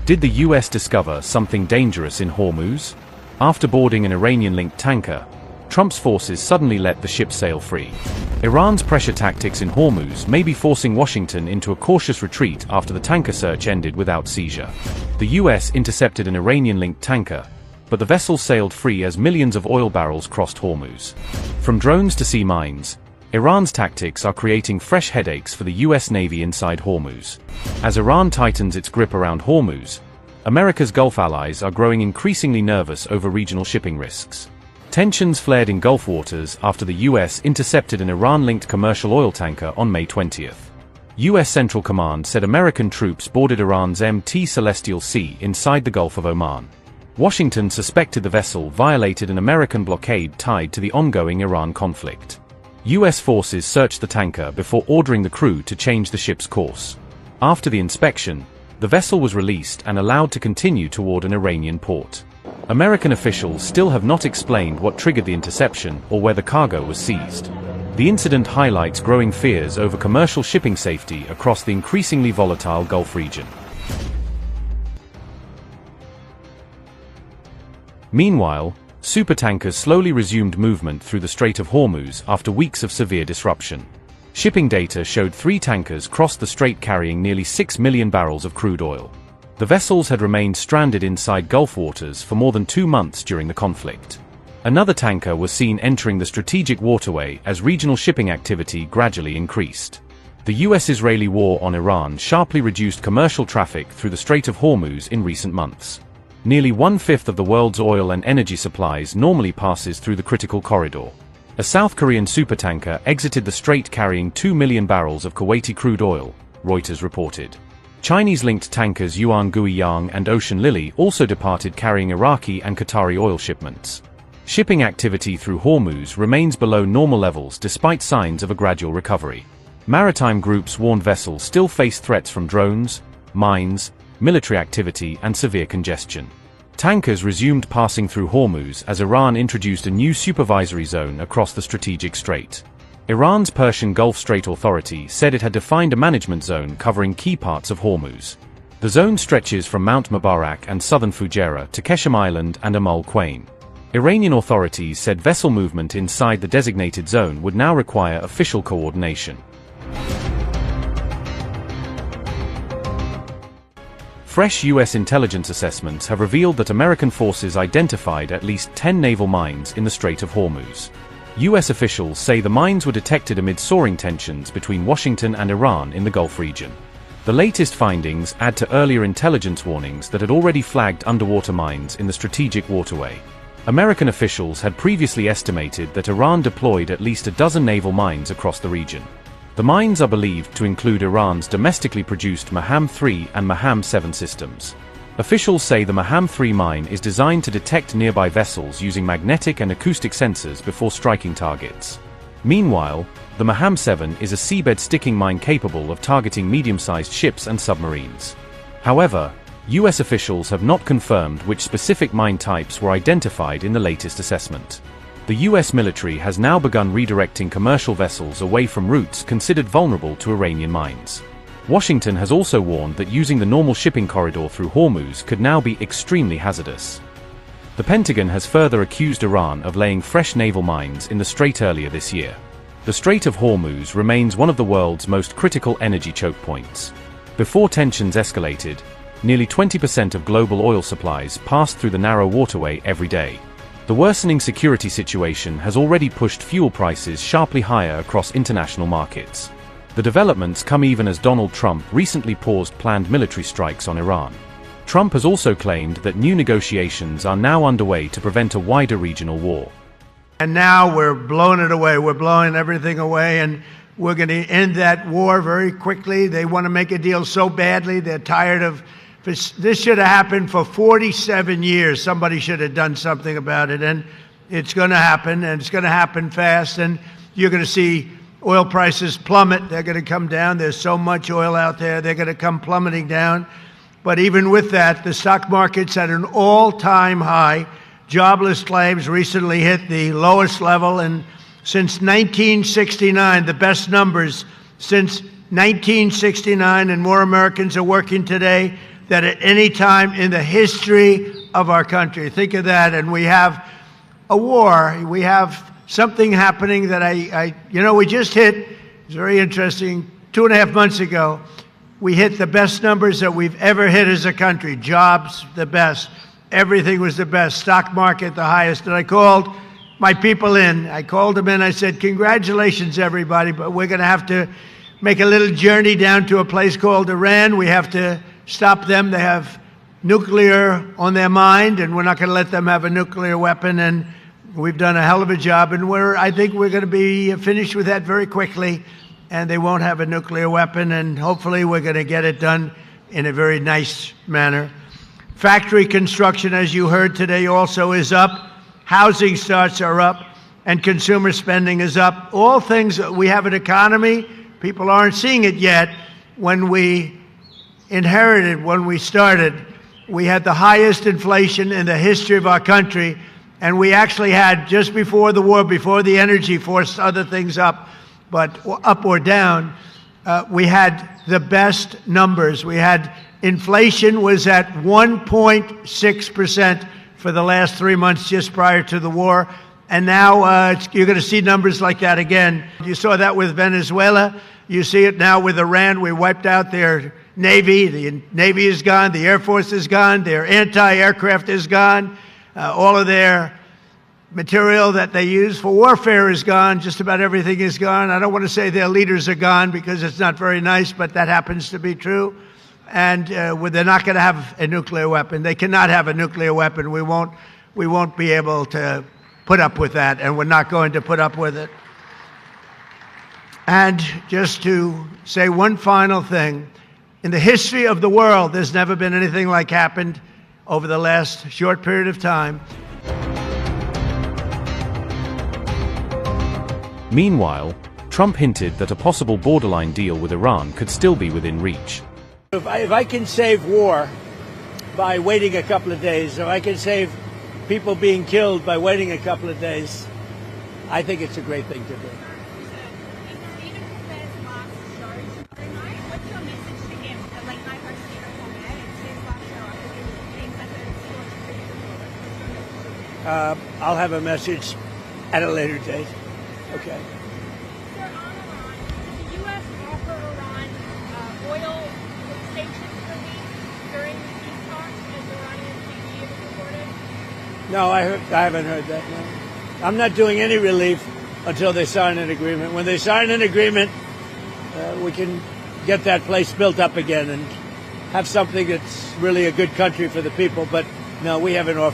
Did the US discover something dangerous in Hormuz? After boarding an Iranian-linked tanker, Trump's forces suddenly let the ship sail free. Iran's pressure tactics in Hormuz may be forcing Washington into a cautious retreat after the tanker search ended without seizure. The US intercepted an Iranian-linked tanker, but the vessel sailed free as millions of oil barrels crossed Hormuz. From drones to sea mines, Iran's tactics are creating fresh headaches for the US Navy inside Hormuz. As Iran tightens its grip around Hormuz, America's Gulf allies are growing increasingly nervous over regional shipping risks. Tensions flared in Gulf waters after the US intercepted an Iran-linked commercial oil tanker on May 20th. US Central Command said American troops boarded Iran's MT Celestial Sea inside the Gulf of Oman. Washington suspected the vessel violated an American blockade tied to the ongoing Iran conflict. US forces searched the tanker before ordering the crew to change the ship's course. After the inspection, the vessel was released and allowed to continue toward an Iranian port. American officials still have not explained what triggered the interception or where the cargo was seized. The incident highlights growing fears over commercial shipping safety across the increasingly volatile Gulf region. Meanwhile, supertankers slowly resumed movement through the Strait of Hormuz after weeks of severe disruption. Shipping data showed 3 tankers crossed the strait carrying nearly 6 million barrels of crude oil. The vessels had remained stranded inside Gulf waters for more than 2 months during the conflict. Another tanker was seen entering the strategic waterway as regional shipping activity gradually increased. The US-Israeli war on Iran sharply reduced commercial traffic through the Strait of Hormuz in recent months. Nearly 1/5 of the world's oil and energy supplies normally passes through the critical corridor. A South Korean supertanker exited the strait carrying 2 million barrels of Kuwaiti crude oil, Reuters reported. Chinese-linked tankers Yuan Guiyang and Ocean Lily also departed carrying Iraqi and Qatari oil shipments. Shipping activity through Hormuz remains below normal levels despite signs of a gradual recovery. Maritime groups warned vessels still face threats from drones, mines, military activity and severe congestion. Tankers resumed passing through Hormuz as Iran introduced a new supervisory zone across the strategic strait. Iran's Persian Gulf Strait Authority said it had defined a management zone covering key parts of Hormuz. The zone stretches from Mount Mubarak and southern Fujairah to Keshem Island and Amal Quain. Iranian authorities said vessel movement inside the designated zone would now require official coordination. Fresh US intelligence assessments have revealed that American forces identified at least 10 naval mines in the Strait of Hormuz. US officials say the mines were detected amid soaring tensions between Washington and Iran in the Gulf region. The latest findings add to earlier intelligence warnings that had already flagged underwater mines in the strategic waterway. American officials had previously estimated that Iran deployed at least a dozen naval mines across the region. The mines are believed to include Iran's domestically produced Maham-3 and Maham-7 systems. Officials say the Maham-3 mine is designed to detect nearby vessels using magnetic and acoustic sensors before striking targets. Meanwhile, the Maham-7 is a seabed sticking mine capable of targeting medium-sized ships and submarines. However, US officials have not confirmed which specific mine types were identified in the latest assessment. The US military has now begun redirecting commercial vessels away from routes considered vulnerable to Iranian mines. Washington has also warned that using the normal shipping corridor through Hormuz could now be extremely hazardous. The Pentagon has further accused Iran of laying fresh naval mines in the strait earlier this year. The Strait of Hormuz remains one of the world's most critical energy choke points. Before tensions escalated, nearly 20% of global oil supplies passed through the narrow waterway every day. The worsening security situation has already pushed fuel prices sharply higher across international markets. The developments come even as Donald Trump recently paused planned military strikes on Iran. Trump has also claimed that new negotiations are now underway to prevent a wider regional war. And now we're blowing it away. We're blowing everything away, and we're going to end that war very quickly. They want to make a deal so badly. They're tired of this. Should have happened for 47 years. Somebody should have done something about it, and it's going to happen, and it's going to happen fast, and you're going to see oil prices plummet. They're going to come down. There's so much oil out there. They're going to come plummeting down. But even with that, the stock market's at an all-time high. Jobless claims recently hit the lowest level since 1969, the best numbers since 1969, and more Americans are working today than at any time in the history of our country. Think of that. And we have a war. We have something happening that we just hit. It's very interesting. 2.5 months ago, we hit the best numbers that we've ever hit as a country. Jobs, the best. Everything was the best. Stock market, the highest. And I called my people in. I called them in. I said, congratulations, everybody, but we're going to have to make a little journey down to a place called Iran. We have to stop them. They have nuclear on their mind, and we're not going to let them have a nuclear weapon. And we've done a hell of a job, and I think we're going to be finished with that very quickly, and they won't have a nuclear weapon, and hopefully we're going to get it done in a very nice manner. Factory construction, as you heard today, also is up. Housing starts are up, and consumer spending is up. All things, we have an economy. People aren't seeing it yet. When we inherited, when we started, we had the highest inflation in the history of our country. And we actually had, just before the war, before the energy forced other things up, but up or down, we had the best numbers. We had inflation was at 1.6% for the last 3 months just prior to the war. And now you're going to see numbers like that again. You saw that with Venezuela. You see it now with Iran. We wiped out their Navy. The Navy is gone. The Air Force is gone. Their anti-aircraft is gone. All of their material that they use for warfare is gone. Just about everything is gone. I don't want to say their leaders are gone because it's not very nice, but that happens to be true. And they're not going to have a nuclear weapon. They cannot have a nuclear weapon. We won't be able to put up with that, and we're not going to put up with it. And just to say one final thing, in the history of the world, there's never been anything like happened over the last short period of time. Meanwhile, Trump hinted that a possible borderline deal with Iran could still be within reach. If I can save war by waiting a couple of days, or I can save people being killed by waiting a couple of days, I think it's a great thing to do. I'll have a message at a later date. Okay. Sir, on Iran, did the U.S. offer Iran oil sanctions relief during these talks, as Iranian TV has reported? No, I haven't heard that. No. I'm not doing any relief until they sign an agreement. When they sign an agreement, we can get that place built up again and have something that's really a good country for the people. But no, we haven't offered.